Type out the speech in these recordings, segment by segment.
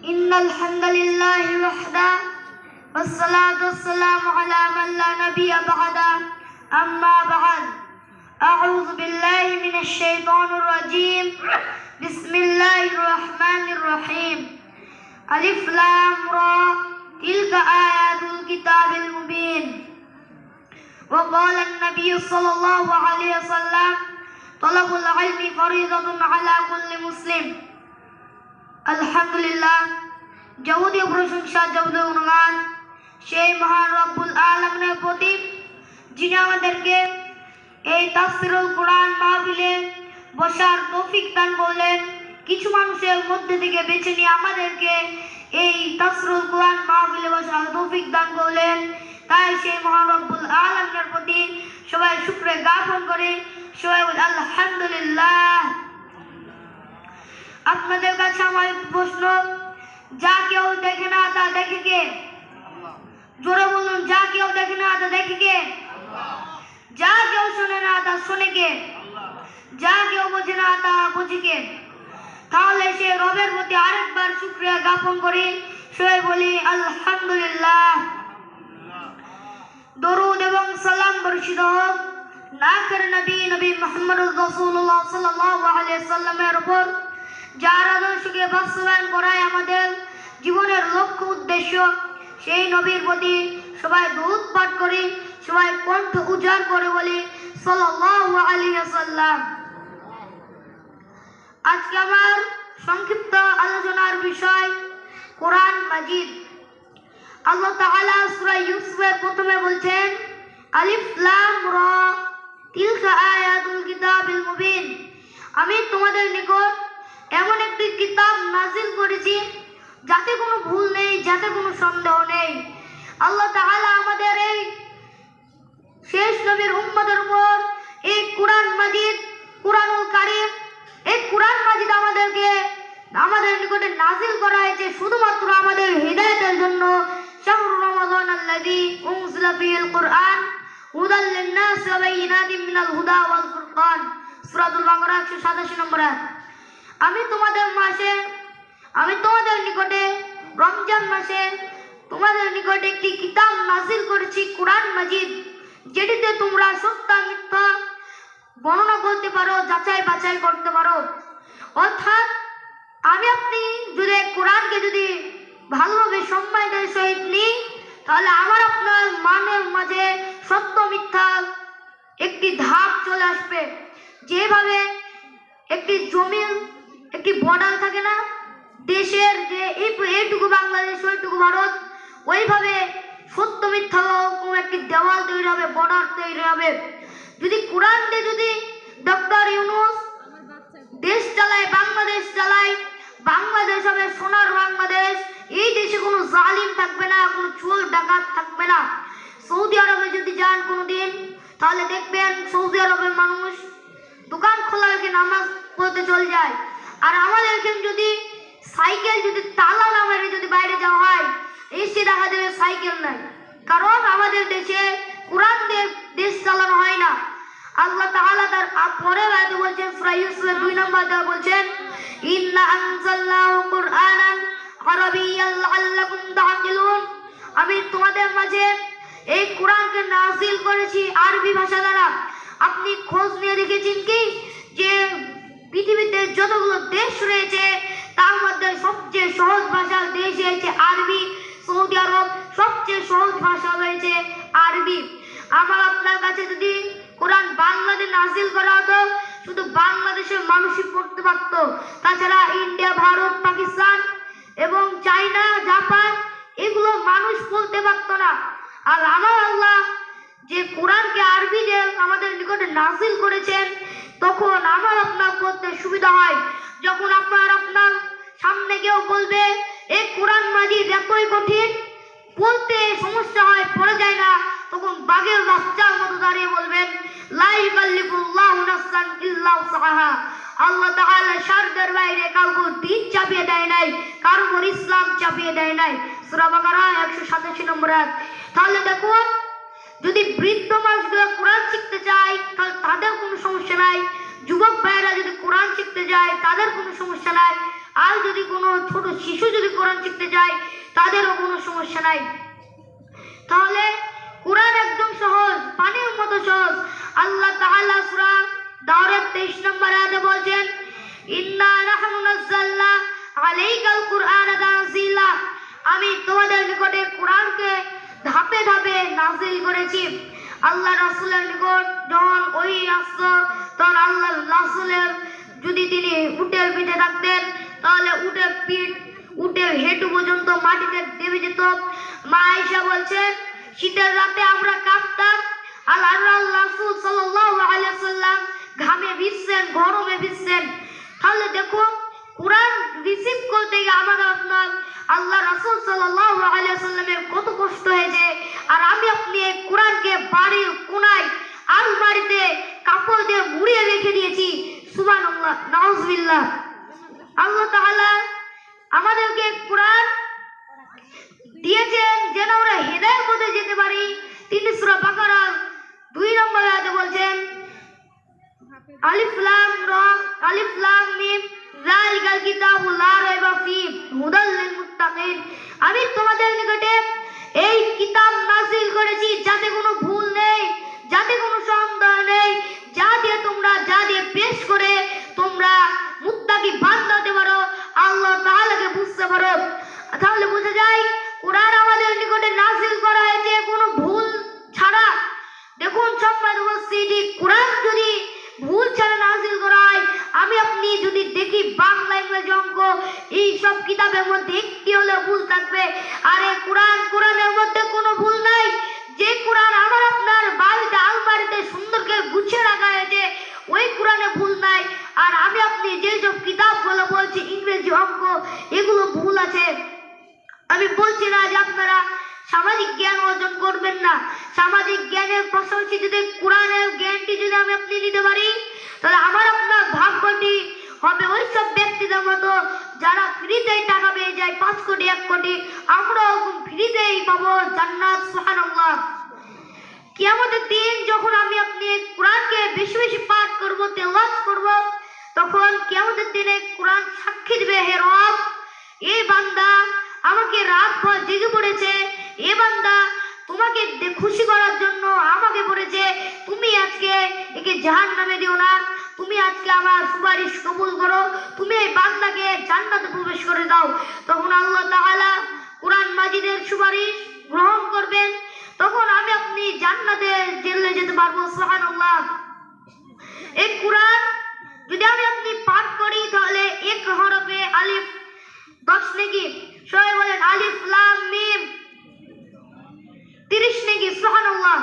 إن الحمد لله وحده والصلاة والسلام على من لا نبي بعده أما بعد أعوذ بالله من الشيطان الرجيم بسم الله الرحمن الرحيم ألف لام را تلك آيات الكتاب المبين وقال النبي صلى الله عليه وسلم طلب العلم فريضة على كل مسلم আলহামদুলিল্লাহ যাবতীয় প্রশংসা যাবতীয় গুণগান সেই মহান রব্বুল আলামিনের প্রতি যিনি আমাদেরকে এই তাফসীরুল কোরআন মাহফিলে বসার তৌফিক দান করলেন। কিছু মানুষের মধ্যে থেকে বেছে নিয়ে আমাদেরকে এই তাফসীরুল কোরআন মাহফিলে বসার তৌফিক দান করলেন। তাই সেই মহান রব্বুল আলামিনের প্রতি সবাই শুকরিয়া জ্ঞাপন করে সবাই বলি আলহামদুলিল্লাহ। আপনাদের কাছে আমার প্রশ্ন, যা কেউ দেখে না তা দেখে কে? জোরে বলুন, যা কেউ দেখে না তা দেখে কে? যা কেউ শোনে না তা শোনে কে? যা কেউ বোঝে না তা বোঝে কে? তাহলে সে রবের প্রতি আরেকবার শুকরিয়া জ্ঞাপন করি, সবাই বলি আলহামদুলিল্লাহ। দরুদ এবং সালাম বর্ষিত হোক নাকের নবী নবী মুহাম্মদুর রাসূলুল্লাহ সাল্লাল্লাহু আলাইহি সাল্লামের উপর, যার আদর্শকে বাস্তবায়ন করাই আমাদের জীবনের লক্ষ্য উদ্দেশ্য। সেই নবীর প্রতি সবাই দরুদ পাঠ করি, সবাই কণ্ঠ উজাড় করে বলি সাল্লাল্লাহু আলাইহি ওয়াসাল্লাম। আজকে আমার সংক্ষিপ্ত আলোচনার বিষয় কোরআন মাজিদ। আল্লাহ তাআলা সূরা ইউসুফের প্রথমে বলছেন আলিফ লাম রা তিলকা আয়াতুল কিতাবিল মুবিন, আমি তোমাদের নিকট এমন একটি কিতাব নাজিল করেছি যাতে কোনো ভুল নেই, যাতে কোনো সন্দেহ নেই। আল্লাহ তাআলা আমাদের এই শেষ নবীর উম্মতের উপর এই কোরআন মাজিদ, কোরআনুল কারীম, এই কোরআন মাজিদ আমাদের নিকটে নাজিল করা হয়েছে শুধুমাত্র আমাদের হিদায়াতের জন্য। শাহরু রমাদান আল্লাযী উনজিলা ফীহিল কুরআন হুদাল লিন-নাস ওয়া বাইয়িনাতিন মিনাল হুদা ওয়াল ফুরকান, সূরাতুল বাকারা 187 নম্বর আয়াত। আমি তোমাদের নিকটে রমজান মাসে তোমাদের নিকটে একটি কিতাব নাজিল করেছি কোরআন মাজিদ, যেটিতে তোমরা সত্য মিথ্যা গণনা করতে পারো, যাচাই বাছাই করতে পারো। অর্থাৎ আপনি যদি কোরআনকে যদি ভালোভাবে সম্মানের সহিত নিই, তাহলে আমার আপনার মানের মাঝে সত্য মিথ্যা একটি ধাপ চলে আসবে। যেভাবে একটি জমির একটি বর্ডার থাকে না, দেশের যে এইটুকু বাংলাদেশ ওইটুকু ভারত, ওইভাবে সত্য মিথ্যা কোনো একটি দেওয়াল তৈরি হবে, বর্ডার তৈরি হবে। যদি কোরআন দিয়ে যদি ডক্টর ইউনূস দেশ চালায়, বাংলাদেশ চালায়, বাংলাদেশ হবে সোনার বাংলাদেশ। এই দেশে কোনো জালিম থাকবে না, কোনো চোর ডাকাত থাকবে না। সৌদি আরবে যদি যান কোনোদিন, তাহলে দেখবেন সৌদি আরবের মানুষ দোকান খোলা রেখে নামাজ পড়তে চলে যায়। আর আমাদের এখানে যদি সাইকেল যদি তালা না মেরে যদি বাইরে যাওয়া হয়, এসে দেখা যাবে সাইকেল নাই, কারণ আমাদের দেশে কোরআন দিয়ে দেশ চালানো হয় না। আল্লাহ তাআলা তার পরের আয়াতে বলছেন, সূরা ইউসুফের 2 নম্বর আয়াতে বলছেন ইন্না আনজালনাহু কুরআনান আরাবিয়্যান লাআল্লাকুম তা'কিলুন, আমি তোমাদের মাঝে এই কোরআনকে নাযিল করেছি আরবি ভাষা দ্বারা। আপনি খোঁজ নিয়ে দেখেছেন কি যে পৃথিবীতে যতগুলো দেশ রয়েছে তার মধ্যে সবচেয়ে সহজ ভাষার দেশ হচ্ছে আরবি। সৌদি আরব সবচেয়ে সহজ ভাষা রয়েছে আরবি। আমার আপনার কাছে যদি কোরআন বাংলাতে নাজিল করা হতো, শুধু বাংলাদেশের মানুষই পড়তে পারত, তাছাড়া ইন্ডিয়া, ভারত, পাকিস্তান এবং চায়না, জাপান এগুলো মানুষ বলতে পারত না। আর আমার আল্লাহ যে কোরআনকে আরবি দিয়ে আমাদের নিকটে নাজিল করেছেন, তখন আমার আপনার পড়তে সুবিধা হয়। যখন আপনার সামনে কেউ বলবে এই কোরআন মাজিদ এতই কঠিন, বলতে সমস্যা হয়, পড়ে যায় না, তখন বাঘের বাচ্চার মতো দাঁড়িয়ে বলবেন লা ইউকাল্লিফুল্লাহু নাফসান ইল্লা উসআহা। আল্লাহ তাআলা সাধ্যের বাইরে কাউকে দিন চাপিয়ে দেয় নাই, কারোর উপর ইসলাম চাপিয়ে দেয় নাই। সূরা বাকারা 187 নম্বর আয়াত। তাহলে দেখুন, যদি বৃদ্ধ মানুষগুলো কোরআন শিখতে চায় তাহলে তাদের কোনো সমস্যা নাই, যুবক ভাইয়েরা যদি কোরআন শিখতে যায় তাদের কোনো সমস্যা নাই। আর যদি কোনো ছোট শিশু যদি কোরআন শিখতে যায় তাদেরও কোনো সমস্যা নাই। তাহলে কোরআন একদম সহজ, পানির মতো সহজ। আল্লাহ তাআলা সূরা দাওরাত 23 নম্বর আয়াতে বলছেন, ইন্না নাহনু নাযালনা আলাইকাল কুরআনা তানজিলা, আমি তোমাদের নিকটে কোরআনকে ধাপে ধাপে নাযিল করেছি। আল্লাহ রাসূলের নিকট যখন ওহী আসতো তখন আল্লাহ রাসূলের যদি তিনি উটের পিঠে থাকতেন তাহলে উটের পিঠ উটের হেঁটু পর্যন্ত মাটিতে দেবে যেত। মা আয়েশা বলছেন, শীতের রাতে আমরা কাঁপতাম, আল্লাহর রাসূল সাল্লাল্লাহু আলাইহি ওয়াসাল্লাম ঘামে ভিজছেন, গরমে ভিজছেন। তাহলে দেখুন কোরআন রিসিভ করতে গিয়ে আমাদের আপনার আল্লাহ রাসূল সাল্লাল্লাহু আলাইহি ওয়াসাল্লামের কত কষ্ট হয়েছে, আর আমি আপনি এই কোরআনকে বাড়ির কোনায় আলমারিতে কাপড় দিয়ে মুড়িয়ে রেখে দিয়েছি। সুবহানাল্লাহ, নাউজুবিল্লাহ। আল্লাহ তাআলা আমাদেরকে কোরআন দিয়েছেন যেন আমরা হেদায়েতের পথে যেতে পারি। তিনি সূরা বাকারার 2 নম্বর আয়াতে বলছেন, আলিফ লাম রা আলিফ লাম মিম যালিকাল কিতাবু লা রাইবা ফীহি হুদাল লিল মুত্তাকিন, আমি তোমাদের নিকটে এই কিতাব নাযিল করেছি যাতে কোনো ভুল নেই, যাতে কোনো সন্দেহ নেই, যা দিয়ে পেশ করে তোমরা মুত্তাকি বান্দা হতে পারো, আল্লাহ তাআলাকে বুঝতে পারো। তাহলে বোঝা যায় কোরআন আমাদের নিকটে নাযিল করা হয়েছে কোনো ভুল ছাড়া। দেখুন সম্মানিত উপস্থিতি, কোরআন যদি ভুল ছাড়া নাযিল করা হয়, আমি আপনি যদি দেখি বাংলা ইংরেজি অঙ্ক এই সব কিতাবের মধ্যে একটি হলে ভুল থাকবে, আর এই কোরআনের মধ্যে কোনো ভুল নাই। যে কোরআন আমার আপনার বাড়িতে আলমারিতে সুন্দর করে গুছিয়ে রাখা হয়েছে ওই কোরআনে ভুল নাই। আর আমি আপনি যে সব কিতাবগুলো বলছি ইংরেজি অঙ্ক এগুলো ভুল আছে। আমি বলছি না যে আপনারা সামাজিক জ্ঞান অর্জন করবেন না, সামাজিক জ্ঞানের পাশাপাশি যদি কোরআনের জ্ঞানটি যদি আমি আপনি নিতে পারি তাহলে আমার আপনার ভাগ্যটি হবে ওই সব ব্যক্তিদের মতো যারা ফ্রিতেই টাকা পেয়ে যায়, 5 কোটি 1 কোটি, আমরাও ফ্রিতেই পাবো জান্নাত। সুবহানাল্লাহ। কিয়ামতের দিন যখন আমি আপনি কোরআনকে বেশি বেশি পাঠ করব, তেলাওয়াত করব, তখন কিয়ামতের দিনে কোরআন সাক্ষী দিবে, হে রব, এই বান্দা আমাকে রাত ভর জেগে পড়েছে, এ বান্দা তোমাকে খুশি করার জন্য আমাকে পড়েছে, তুমি আজকে একে জাহান্নামে দিও না, তুমি আজকে আমার সুপারিশ কবুল করো, তুমি এই বান্দাকে জান্নাতে প্রবেশ করে দাও। তখন আল্লাহ তাআলা কোরআন মাজিদের সুপারিশ গ্রহণ করবেন, তখন আমি আপনি জান্নাতে চলে যেতে পারবো। সুবহানাল্লাহ। এই কোরআন যদি আমি আপনি পাঠ করি তাহলে এক হরফে আলিফ 10 নেকি, সবাই বলেন আলিফ লাম মিম 30 নেকি। সুবহানাল্লাহ।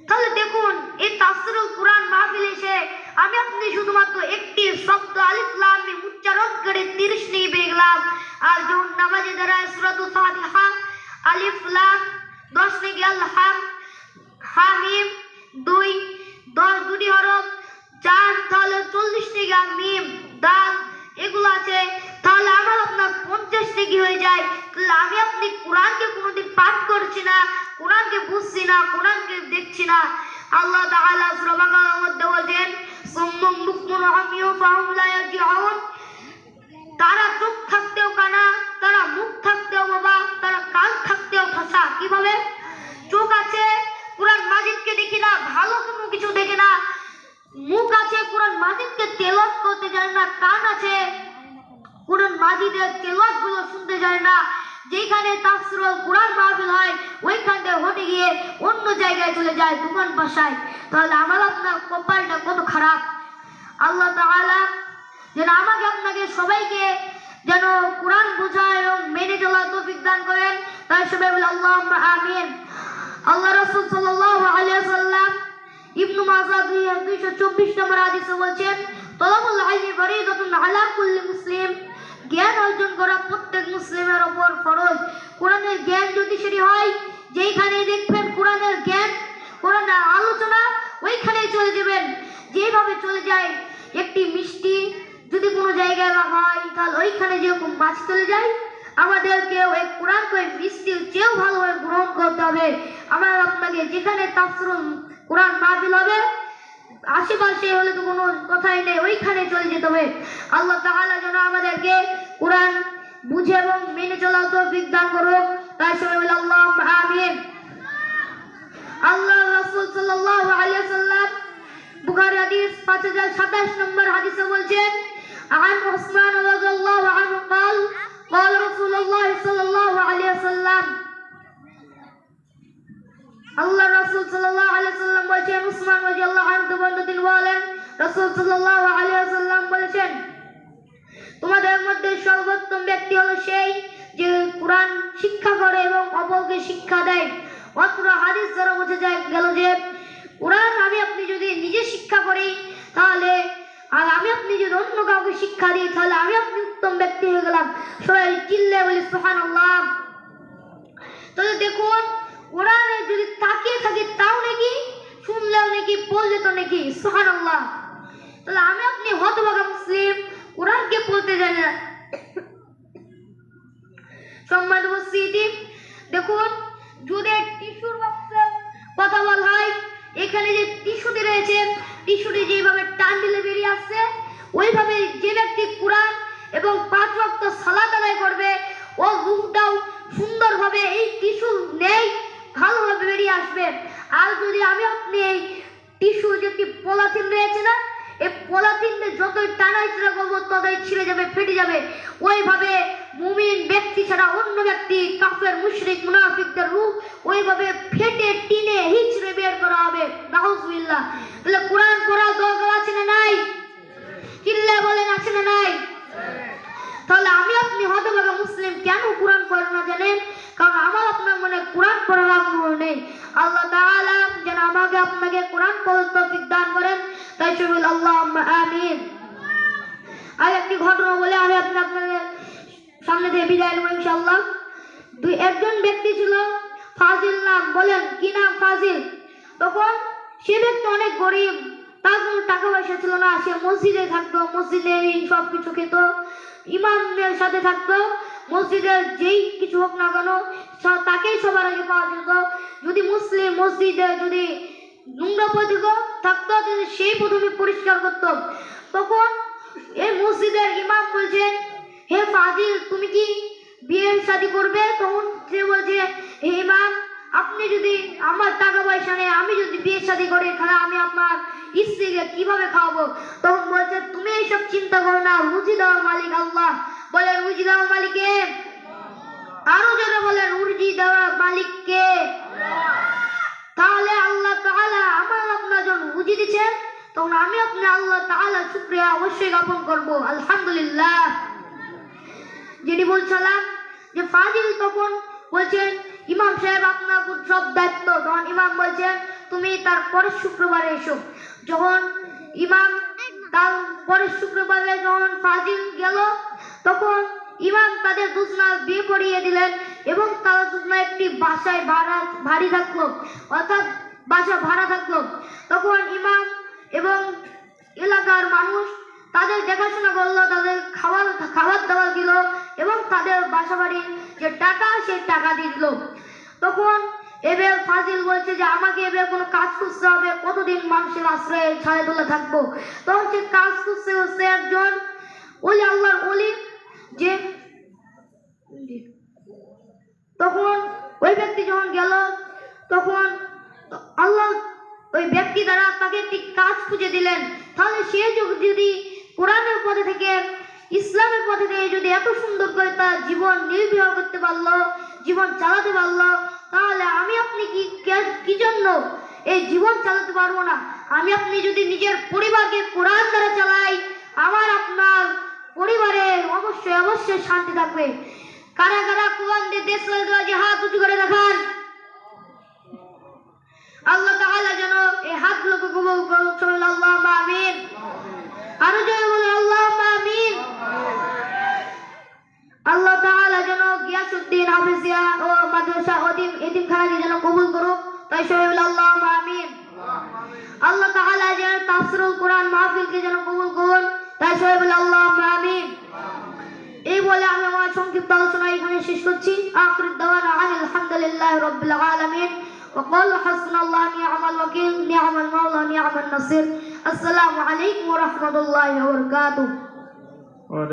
তাহলে দেখুন এই তাফসীরুল কোরআন মাহফিলে এসে আমি আপনি শুধুমাত্র একটি শব্দ আলিফ লাম মিম উচ্চারণ করে 30 নেকি পেয়ে গেলাম। আর যখন নামাজে দাঁড়ায় সূরাতুল ফাতিহা আলিফ লাম 10 নেকি, আল হাম হামিম 2 হরফ 4 তাহলে 40 নেকি, আর মিম দাল এগুলো আছে, তাহলে আমার আপনার 50 নেকি হয়ে যায়। তাহলে আমি আপনি কোরআনকে কোনোদিন পাঠ করছি না, কোরআনকে বুঝছি না, কোরআনকে দেখছি না। আল্লাহ তাআলা সূরা বাকারার মধ্যে বলেন, সুম্মুম বুকমুন উমিয়ুন ফাহুম লা ইয়ারজিউন, তারা চোখ থাকতেও কানা, তারা মুখ থাকতেও বোবা, তারা কান থাকতেও ঠাসা। কিভাবে? চোখ আছে কোরআন মাজিদকে দেখি না, ভালো কোনো কিছু দেখে না, মুখ আছে কোরআন মাজিদকে তেলাওয়াত করতে জানে না, কান আছে কোরআন মাজিদের তেলাওয়াত গুলো শুনতে জানে না, যেখানে তাফসীরুল কোরআন মাহফিল হয় ওইখানে হটে গিয়ে অন্য জায়গায় চলে যায়, দোকান বাসায়। তাহলে আমার আপনার কপালটা কত খারাপ। আল্লাহ তাআলা যেন আমাকে আপনাকে সবাইকে যেন কোরআন বোঝা এবং মেনে চলার তৌফিক দান করেন, তাই সবাই বলে আল্লাহুম্মা আমিন। আল্লাহ রাসূল সাল্লাল্লাহু আলাইহি ওয়াসাল্লাম ইবনে মাজাহ 224 নম্বর হাদিসে বলেছেন, তালাবুল ইলমি ফরিদাতুন আলা কুল্লি মুসলিম, জ্ঞান অর্জন করা প্রত্যেক মুসলিমের উপর ফরজ। কোরআনের জ্ঞান যদি সেটি হয় যেখানে দেখবেন কোরআনের জ্ঞান কোরআনের আলোচনা ওইখানেই চলে যাবেন। যেভাবে চলে যায় একটি মিষ্টি যদি কোনো জায়গায় হয় তাহলে ওইখানে যেরকম মাছ চলে যায়, আমাদেরকে ওই কোরআনকে মিষ্টির চেয়েও ভালোভাবে গ্রহণ করতে হবে। আমরা আপনাকে যেখানে তাফসীরুল কোরআন মাহফিল হবে আশেপাশে হলে তো কোনো কথাই নেই, ওইখানে চলে যেতে হবে। আল্লাহ তাআলা যেন আমাদেরকে কোরআন বুঝে এবং মেনে চলার তৌফিক দান করুক। তাই সবাই বলে আল্লাহুম্মা আমিন। আল্লাহ রাসূল সাল্লাল্লাহু আলাইহি ওয়াসাল্লাম বুখারী হাদিস 5027 নম্বর হাদিসে বলছেন, আন উসমান রাদিয়াল্লাহু আনহু قال قال رسول الله صلى الله عليه وسلم, আল্লাহ রাসূল সাল্লাল্লাহু আলাইহি ওয়াসাল্লাম বলেছেন, উসমান রাদিয়াল্লাহু আনহু বলেন, তিনি বলেন রাসূল সাল্লাল্লাহু আলাইহি ওয়াসাল্লাম বলেছেন, তোমাদের মধ্যে সর্বোত্তম ব্যক্তি হলো সেই যে কোরআন শিক্ষা করে এবং অপরকে শিক্ষা দেয়। অত্র হাদিস দ্বারা বোঝা যায় গেল যে কোরআন আমি আপনি যদি নিজে শিক্ষা করি তাহলে, আর আমি আপনি যদি অন্য কাউকে শিক্ষা দিই তাহলে আমি আপনি উত্তম ব্যক্তি হয়ে গেলাম। সবাই চিল্লে বলি সুবহানাল্লাহ। তাহলে দেখুন, কোরআনে যদি তাকিয়ে থাকি তাও নাকি, শুনলেও নাকি, পড়লে তো নাকি, সুবহানাল্লাহ। তাহলে আমি আপনি হতভাগা মুসলিম, কোরআনকে পড়তে জানি না। সম্মানিত উপস্থিতি, দেখুন যদি টিস্যুর বক্সের কথা বলা হয়, এখানে যে টিস্যুটি রয়েছে, টিস্যুটি যেভাবে টান দিলে বেরিয়ে আসছে, ওইভাবে যে ব্যক্তি কোরআন এবং 5 ওয়াক্ত সালাত আদায় করবে, ও রূহটাও সুন্দরভাবে এই টিস্যু নেই ভালোভাবে বেরিয়ে আসবে। আর যদি আমি আপনি এই টিস্যু যে পলিথিন রয়েছে না, এই পলিথিনে যতই টানাই চেষ্টা করবো ততই ছিঁড়ে যাবে, ফেটে যাবে। ওইভাবে মুমিন ব্যক্তি ছাড়া অন্য ব্যক্তি, কাফের, মুশরিক, মুনাফিকদের রূহ ওইভাবে ফেটে টিনে হিচড়ে বের করা হবে। নাউজুবিল্লাহ। তাহলে কোরআন পড়ার দরকার আছে না নাই? চিল্লা বলেন আছে না নাই? তাহলে আমি আপনি হতভাগা মুসলিম কেন কোরআন পড়ে না জানেন? কারণ আমার আপনার মনে কোরআন পড়ার আগ্রহ নেই। আল্লাহ তাআলা যেন আমাকে আপনাকে কোরআন পড়ার তৌফিক দান করেন। তাই সবাই আল্লাহুম্মা আমিন। আর একটি ঘটনা বলে আমি আপনাদের সামনে থেকে বিদায় নেব ইনশাআল্লাহ। একজন ব্যক্তি ছিল ফাজিল নাম। বলেন কি নাম? ফাজিল। তখন সে ব্যক্তি অনেক গরিব, তার কোনো টাকা পয়সা ছিল না। সে মসজিদে থাকতো, মসজিদে সব কিছু খেত, ইমামের সাথে থাকতো। মসজিদের যেই কিছু হোক না কেন তাকেই সবার আগে পাওয়া যেত। যদি মুসলিম মসজিদে যদি নোংরা পদার্থ থাকতো তাহলে সেই প্রথমে পরিষ্কার করত। তখন এই মসজিদের ইমাম বলছেন, হে ফাজিল, তুমি কি বিয়ে শাদী করবে? তখন সে বলছে, হে ইমাম, আপনি যদি, আমার টাকা পয়সা নেই, আমি যদি বিয়ে শাদী করি তাহলে আমি আপনার স্ত্রীকে কিভাবে খাওয়াবো? তখন বলছে, তুমি এইসব চিন্তা করো না, রুজি দেওয়ার মালিক আল্লাহ। বলেন রুজি দেওয়ার মালিক কে? আরো জোরে বলেন রুজি দেওয়ার মালিক কে? তাহলে আল্লাহ তাআলা আমার আপনার জন্য রুজি দিচ্ছেন, তখন আমি আপনি আল্লাহ তাআলা শুকরিয়া অবশ্যই জ্ঞাপন করব। আলহামদুলিল্লাহ। যিনি বলছিলাম যে ফাজিল তখন বলছেন, ইমাম সাহেব আপনার উপর সব দায়িত্ব। তখন ইমাম বলছেন, তুমি তার পরের শুক্রবারে এসো। যখন ইমাম তার পরের শুক্রবারে যখন ফাজিল গেল, তখন ইমাম তাদের দুজনার বিয়ে পড়িয়ে দিলেন এবং তারা দুজনা একটি বাসায় ভাড়ি থাকলো, অর্থাৎ বাসা ভাড়া থাকলো। তখন ইমাম এবং এলাকার মানুষ তাদের দেখাশোনা করলো, তাদের খাবার দাবার দিল এবং তাদের বাসা বাড়ির যে টাকা সেই টাকা দিয়ে দিল। তখন এবার ফাজিল বলছে যে আমাকে এবার কোনো কাজ করতে হবে, কতদিন মানুষের আশ্রয়ে ছায়া তোলা থাকবো। তখন সে কাজ করতে করতে একজন ওলি, আল্লাহর ওলি, যে তখন ওই ব্যক্তি যখন গেল, তখন আল্লাহ ওই ব্যক্তি দ্বারা তাকে একটি কাজ খুঁজে দিলেন। তাহলে সে যদি কোরআনের পথে থেকে, ইসলামের পথে থেকে যদি এত সুন্দর করে তার জীবন নির্বাহ করতে পারলো, জীবন চালাতে পারলো, তাহলে আমি আপনি কি জন্য এই জীবন চালাতে পারবো না? আমি আপনি যদি নিজের পরিবারকে কোরআন দ্বারা চালাই, আমার আপনার পরিবারে অবশ্যই অবশ্যই শান্তি থাকবে। কারা কারা কোরআন দিয়ে দেশ চালাতে যে হাত উঁচু করে দেখান। আল্লাহ তাআলা যেন এই হাতগুলোকে কবুল করুক। আল্লাহুম্মা আমিন। আরো জোরে বলে আল্লাহুম্মা আমিন। আল্লাহ তাআলা যেন গিয়াসউদ্দিন হাফেজিয়া ও মাদ্রাসা এতিমখানাকে যেন কবুল করুক। তাই সবাই বলে আল্লাহুম্মা আমিন। আল্লাহ তাআলা যেন তাফসীরুল কোরআন মাহফিলকে যেন কবুল করুন। তাই সবাই বলে আল্লাহুম্মা আমিন। এই বলে আমি আমার সংক্ষিপ্ত আলোচনা এখানে শেষ করছি। আখিরুদ দাওয়ানা আলহামদুলিল্লাহি রাব্বিল আলামিন। وقال حسبنا الله نعم الوكيل نعم المولى نعم النصير আসসালামু আলাইকুম ওয়া রাহমাতুল্লাহি ওয়া বারাকাতুহু।